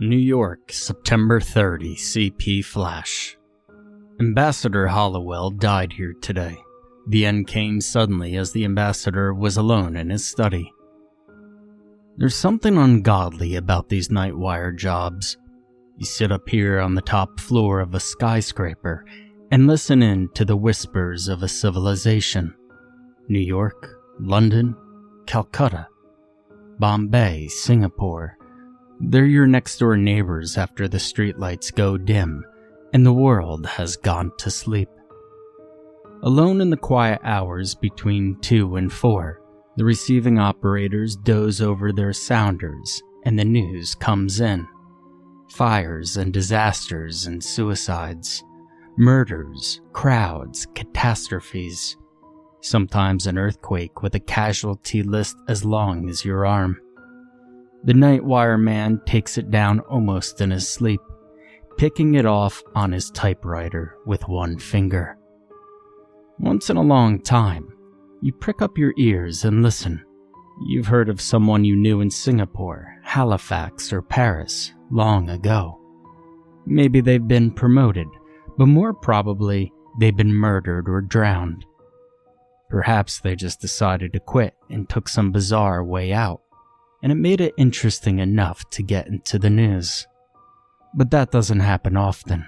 New York, September 30, CP Flash. Ambassador Hollowell died here today. The end came suddenly as the ambassador was alone in his study. There's something ungodly about these nightwire jobs. You sit up here on the top floor of a skyscraper and listen in to the whispers of a civilization. New York, London, Calcutta, Bombay, Singapore. They're your next-door neighbors after the streetlights go dim and the world has gone to sleep. Alone in the quiet hours between 2 and 4, the receiving operators doze over their sounders and the news comes in. Fires and disasters and suicides, murders, crowds, catastrophes. Sometimes an earthquake with a casualty list as long as your arm. The nightwire man takes it down almost in his sleep, picking it off on his typewriter with one finger. Once in a long time, you prick up your ears and listen. You've heard of someone you knew in Singapore, Halifax, or Paris long ago. Maybe they've been promoted, but more probably they've been murdered or drowned. Perhaps they just decided to quit and took some bizarre way out, and it made it interesting enough to get into the news. But that doesn't happen often.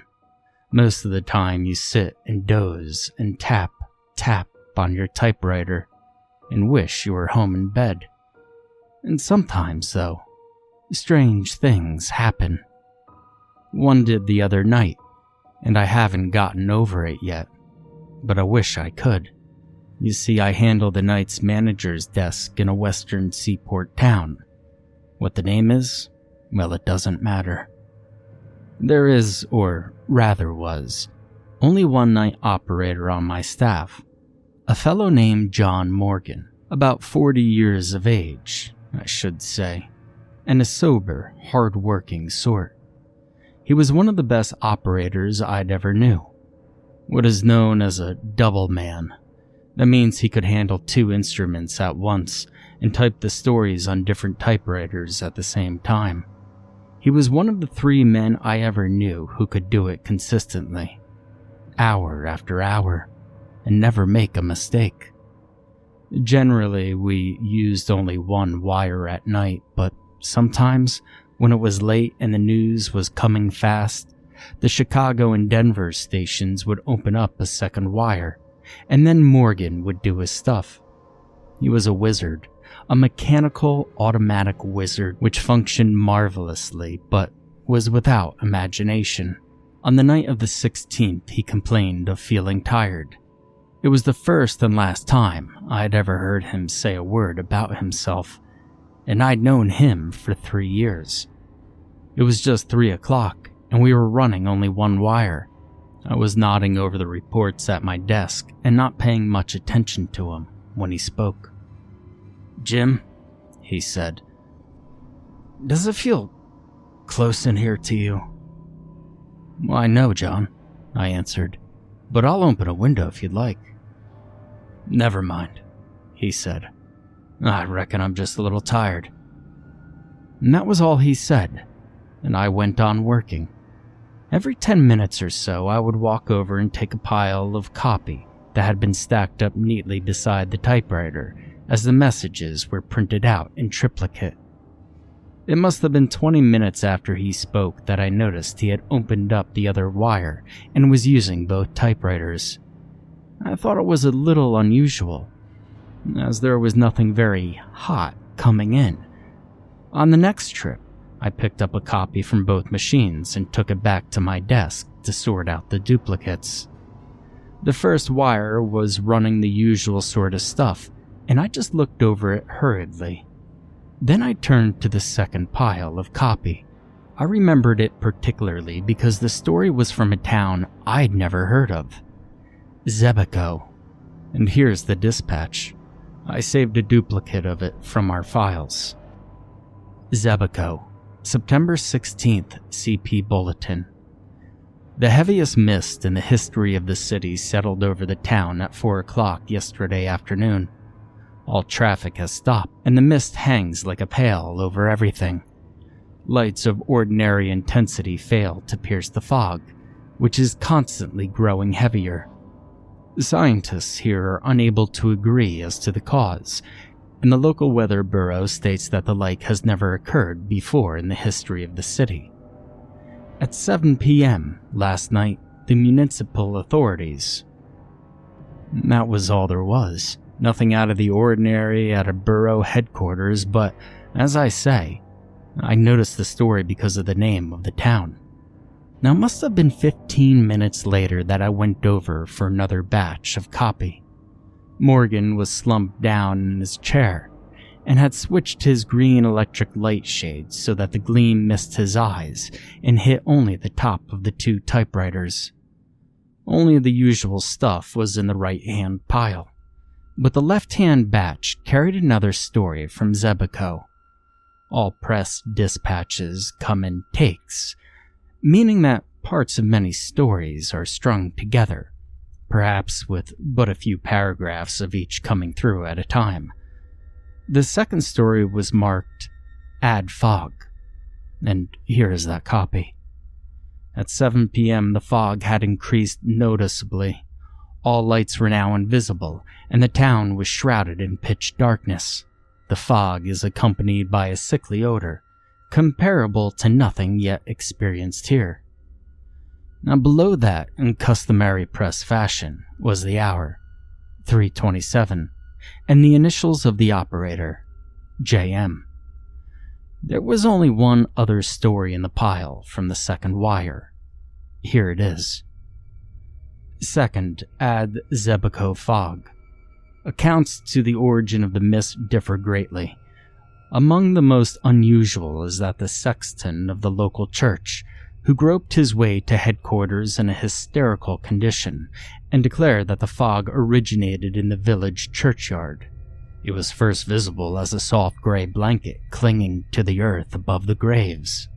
Most of the time you sit and doze and tap on your typewriter and wish you were home in bed. And sometimes, though, strange things happen. One did the other night, and I haven't gotten over it yet, but I wish I could. You see, I handle the night's manager's desk in a western seaport town. What the name is? Well, it doesn't matter. There is, or rather was, only one night operator on my staff, a fellow named John Morgan, about 40 years of age, I should say, and a sober, hard-working sort. He was one of the best operators I'd ever knew. What is known as a double man. That means he could handle 2 instruments at once and type the stories on different typewriters at the same time. He was one of the 3 men I ever knew who could do it consistently, hour after hour, and never make a mistake. Generally, we used only one wire at night, but sometimes, when it was late and the news was coming fast, the Chicago and Denver stations would open up a second wire, and then Morgan would do his stuff. He was a wizard, a mechanical, automatic wizard which functioned marvelously, but was without imagination. On the night of the 16th, he complained of feeling tired. It was the first and last time I'd ever heard him say a word about himself, and I'd known him for 3 years. It was just 3 o'clock, and we were running only one wire. I was nodding over the reports at my desk and not paying much attention to him when he spoke. "Jim," he said, "does it feel close in here to you?" "Why, no, John," I answered, "but I'll open a window if you'd like." "Never mind," he said. "I reckon I'm just a little tired." And that was all he said, and I went on working. Every 10 minutes or so, I would walk over and take a pile of copy that had been stacked up neatly beside the typewriter as the messages were printed out in triplicate. It must have been 20 minutes after he spoke that I noticed he had opened up the other wire and was using both typewriters. I thought it was a little unusual, as there was nothing very hot coming in. On the next trip, I picked up a copy from both machines and took it back to my desk to sort out the duplicates. The first wire was running the usual sort of stuff, and I just looked over it hurriedly. Then I turned to the second pile of copy. I remembered it particularly because the story was from a town I'd never heard of, Zebico. And here's the dispatch. I saved a duplicate of it from our files. Zebico, September 16th, CP Bulletin. The heaviest mist in the history of the city settled over the town at 4 o'clock yesterday afternoon. All traffic has stopped, and the mist hangs like a pall over everything. Lights of ordinary intensity fail to pierce the fog, which is constantly growing heavier. Scientists here are unable to agree as to the cause, and the local weather bureau states that the like has never occurred before in the history of the city. At 7 p.m. last night, the municipal authorities... That was all there was. Nothing out of the ordinary at a borough headquarters, but, as I say, I noticed the story because of the name of the town. Now it must have been 15 minutes later that I went over for another batch of copy. Morgan was slumped down in his chair and had switched his green electric light shades so that the gleam missed his eyes and hit only the top of the two typewriters. Only the usual stuff was in the right-hand pile, but the left-hand batch carried another story from Zebico. All press dispatches come in takes, meaning that parts of many stories are strung together, perhaps with but a few paragraphs of each coming through at a time. The second story was marked Add Fog, and here is that copy. At 7 p.m. the fog had increased noticeably. All lights were now invisible, and the town was shrouded in pitch darkness. The fog is accompanied by a sickly odor, comparable to nothing yet experienced here. Now below that, in customary press fashion, was the hour, 3:27, and the initials of the operator, JM. There was only one other story in the pile from the second wire. Here it is. Second, add Zebico fog. Accounts to the origin of the mist differ greatly. Among the most unusual is that the sexton of the local church, who groped his way to headquarters in a hysterical condition and declared that the fog originated in the village churchyard. It was first visible as a soft gray blanket clinging to the earth above the graves,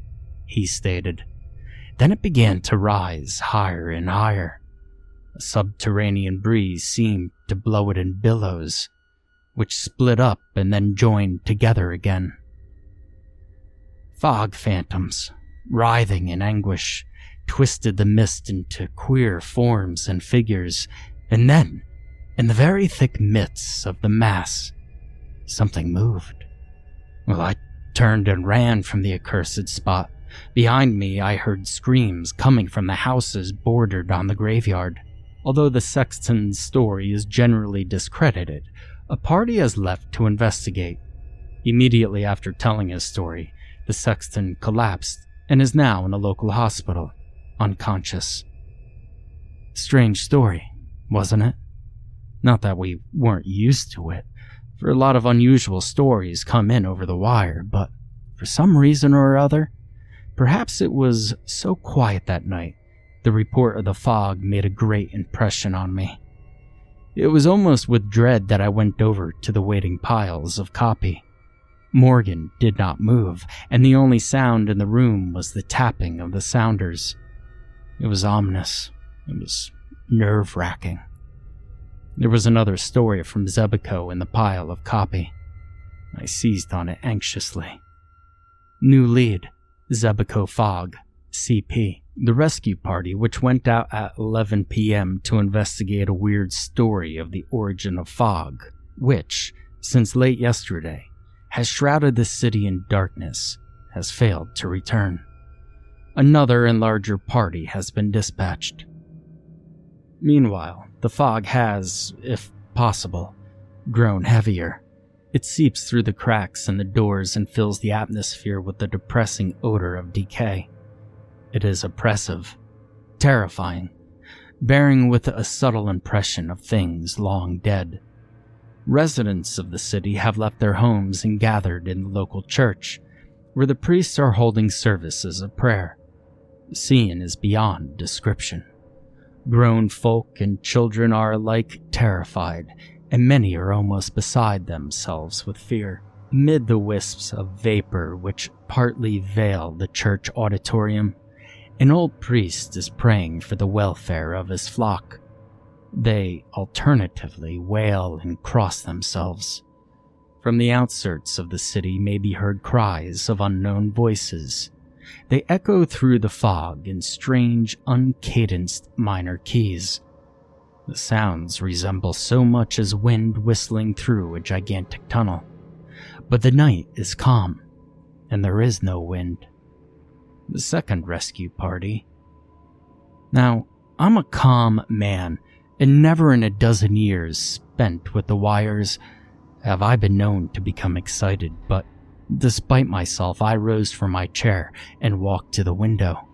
he stated. Then it began to rise higher and higher. A subterranean breeze seemed to blow it in billows, which split up and then joined together again. Fog phantoms, writhing in anguish, twisted the mist into queer forms and figures, and then, in the very thick midst of the mass, something moved. Well, I turned and ran from the accursed spot. Behind me, I heard screams coming from the houses bordered on the graveyard. Although the sexton's story is generally discredited, a party has left to investigate. Immediately after telling his story, the sexton collapsed and is now in a local hospital, unconscious. Strange story, wasn't it? Not that we weren't used to it, for a lot of unusual stories come in over the wire, but for some reason or other, perhaps it was so quiet that night, the report of the fog made a great impression on me. It was almost with dread that I went over to the waiting piles of copy. Morgan did not move, and the only sound in the room was the tapping of the sounders. It was ominous. It was nerve-wracking. There was another story from Zebico in the pile of copy. I seized on it anxiously. New lead, Zebico Fog, CP. The rescue party, which went out at 11 p.m. to investigate a weird story of the origin of fog, which, since late yesterday, has shrouded the city in darkness, has failed to return. Another and larger party has been dispatched. Meanwhile, the fog has, if possible, grown heavier. It seeps through the cracks in the doors and fills the atmosphere with the depressing odor of decay. It is oppressive, terrifying, bearing with it a subtle impression of things long dead. Residents of the city have left their homes and gathered in the local church, where the priests are holding services of prayer. The scene is beyond description. Grown folk and children are alike terrified, and many are almost beside themselves with fear. Amid the wisps of vapor which partly veil the church auditorium, an old priest is praying for the welfare of his flock. They alternatively wail and cross themselves. From the outskirts of the city may be heard cries of unknown voices. They echo through the fog in strange, uncadenced minor keys. The sounds resemble so much as wind whistling through a gigantic tunnel. But the night is calm, and there is no wind. The second rescue party. Now, I'm a calm man, and never in a dozen years spent with the wires have I been known to become excited, but despite myself, I rose from my chair and walked to the window.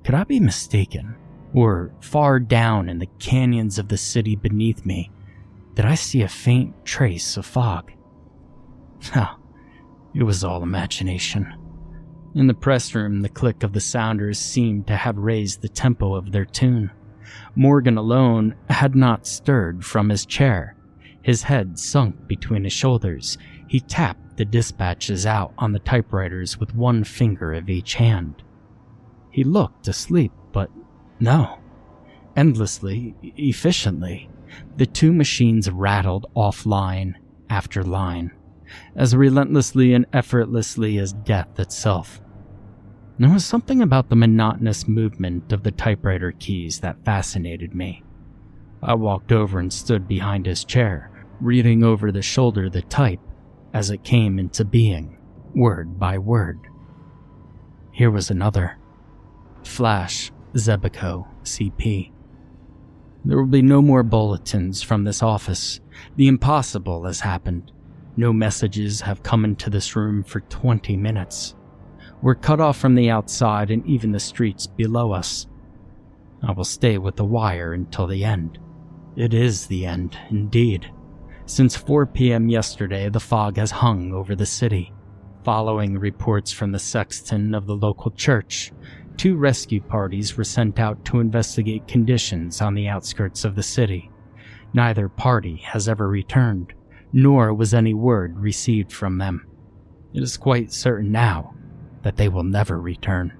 Could I be mistaken? Or far down in the canyons of the city beneath me, did I see a faint trace of fog? It was all imagination. In the press room, the click of the sounders seemed to have raised the tempo of their tune. Morgan alone had not stirred from his chair. His head sunk between his shoulders. He tapped the dispatches out on the typewriters with one finger of each hand. He looked asleep, but no. Endlessly, efficiently, the two machines rattled off line after line, as relentlessly and effortlessly as death itself. There was something about the monotonous movement of the typewriter keys that fascinated me. I walked over and stood behind his chair, reading over the shoulder the type as it came into being, word by word. Here was another. Flash, Zebico, CP. There will be no more bulletins from this office. The impossible has happened. No messages have come into this room for 20 minutes. We're cut off from the outside and even the streets below us. I will stay with the wire until the end. It is the end, indeed. Since 4 p.m. yesterday, the fog has hung over the city. Following reports from the sexton of the local church, 2 rescue parties were sent out to investigate conditions on the outskirts of the city. Neither party has ever returned, nor was any word received from them. It is quite certain now that they will never return.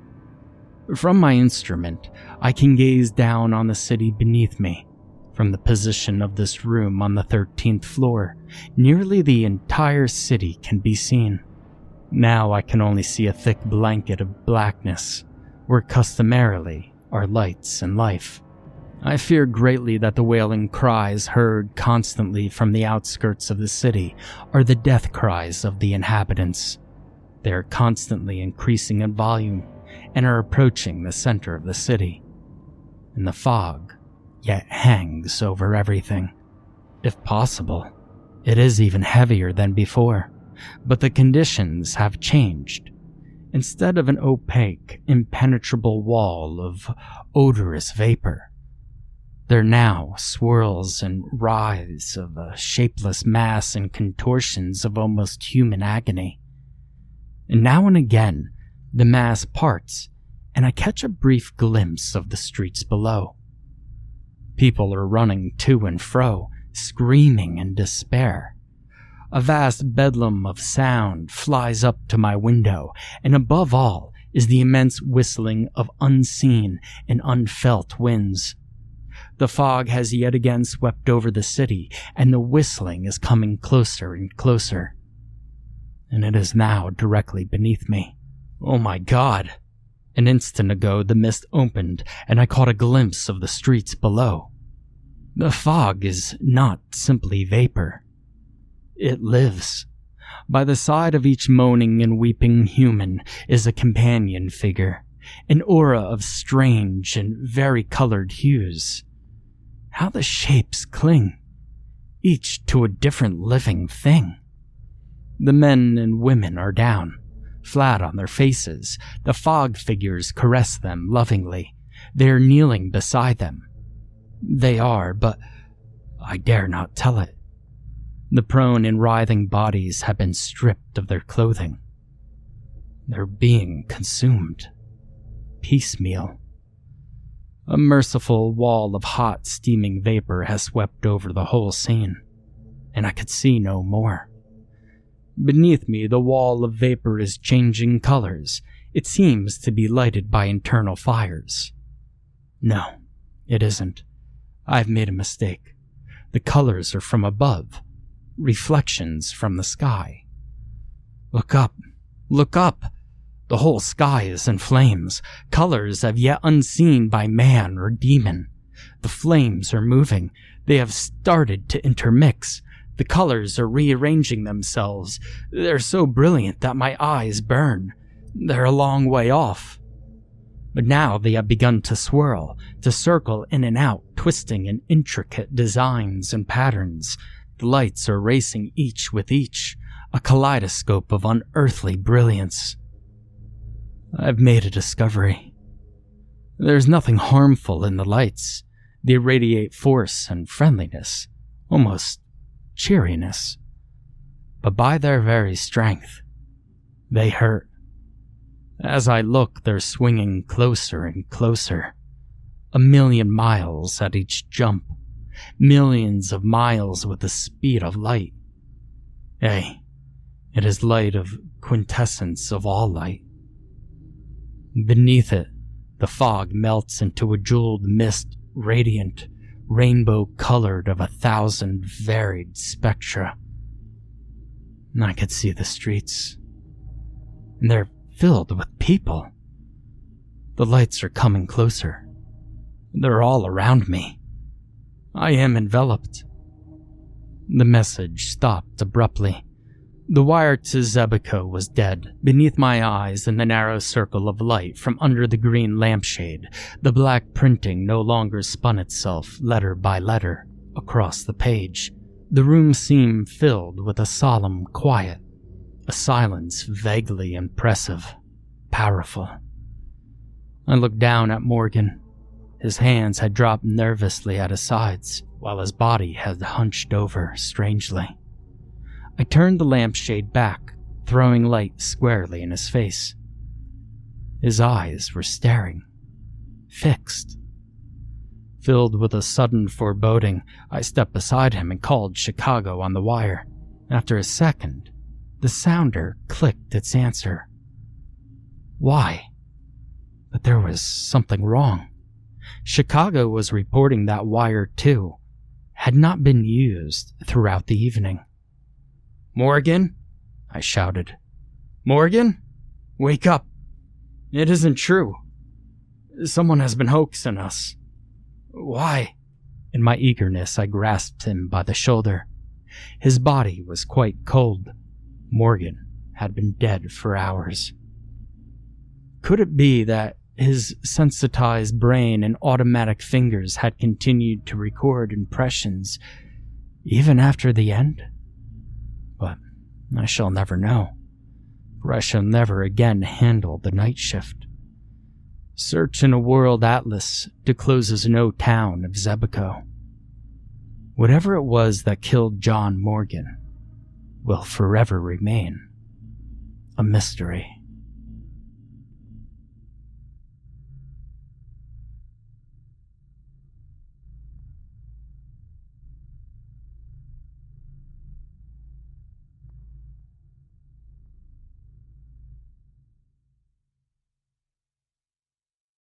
From my instrument, I can gaze down on the city beneath me. From the position of this room on the 13th floor, nearly the entire city can be seen. Now I can only see a thick blanket of blackness, where customarily are lights and life. I fear greatly that the wailing cries heard constantly from the outskirts of the city are the death cries of the inhabitants. They are constantly increasing in volume and are approaching the center of the city. And the fog yet hangs over everything. If possible, it is even heavier than before, but the conditions have changed. Instead of an opaque, impenetrable wall of odorous vapor, there now swirls and writhes of a shapeless mass and contortions of almost human agony. And now and again, the mass parts, and I catch a brief glimpse of the streets below. People are running to and fro, screaming in despair. A vast bedlam of sound flies up to my window, and above all is the immense whistling of unseen and unfelt winds. The fog has yet again swept over the city, and the whistling is coming closer and closer. And it is now directly beneath me. Oh my God! An instant ago the mist opened, and I caught a glimpse of the streets below. The fog is not simply vapor. It lives. By the side of each moaning and weeping human is a companion figure, an aura of strange and vari-colored hues. How the shapes cling, each to a different living thing. The men and women are down, flat on their faces. The fog figures caress them lovingly. They are kneeling beside them. They are, but I dare not tell it. The prone and writhing bodies have been stripped of their clothing. They're being consumed, piecemeal. A merciful wall of hot, steaming vapor has swept over the whole scene, and I could see no more. Beneath me, the wall of vapor is changing colors. It seems to be lighted by internal fires. No, it isn't. I've made a mistake. The colors are from above. reflections from the sky. Look up! Look up! The whole sky is in flames, colors as yet unseen by man or demon. The flames are moving. They have started to intermix. The colors are rearranging themselves. They're so brilliant that my eyes burn. They're a long way off. But now they have begun to swirl, to circle in and out, twisting in intricate designs and patterns. The lights are racing each with each, a kaleidoscope of unearthly brilliance. I've made a discovery. There's nothing harmful in the lights. They radiate force and friendliness, almost cheeriness. But by their very strength, they hurt. As I look, they're swinging closer and closer. 1,000,000 miles at each jump. Millions of miles with the speed of light. Hey, it is light of quintessence of all light. Beneath it, the fog melts into a jeweled mist, radiant, rainbow-colored of 1,000 varied spectra. I could see the streets, and they're filled with people. The lights are coming closer. They're all around me. I am enveloped. The message stopped abruptly. The wire to Zebico was dead. Beneath my eyes, in the narrow circle of light from under the green lampshade, the black printing no longer spun itself, letter by letter, across the page. The room seemed filled with a solemn quiet, a silence vaguely impressive, powerful. I looked down at Morgan. His hands had dropped nervously at his sides, while his body had hunched over strangely. I turned the lampshade back, throwing light squarely in his face. His eyes were staring, fixed. Filled with a sudden foreboding, I stepped beside him and called Chicago on the wire. After a second, the sounder clicked its answer. Why? But there was something wrong. Chicago was reporting that wire too had not been used throughout the evening. "Morgan?" I shouted. "Morgan? Wake up. It isn't true. Someone has been hoaxing us." "Why?" In my eagerness, I grasped him by the shoulder. His body was quite cold. Morgan had been dead for hours. Could it be that his sensitized brain and automatic fingers had continued to record impressions even after the end? But I shall never know, for I shall never again handle the night shift. Search in a world atlas discloses no town of Zebico. Whatever it was that killed John Morgan will forever remain a mystery.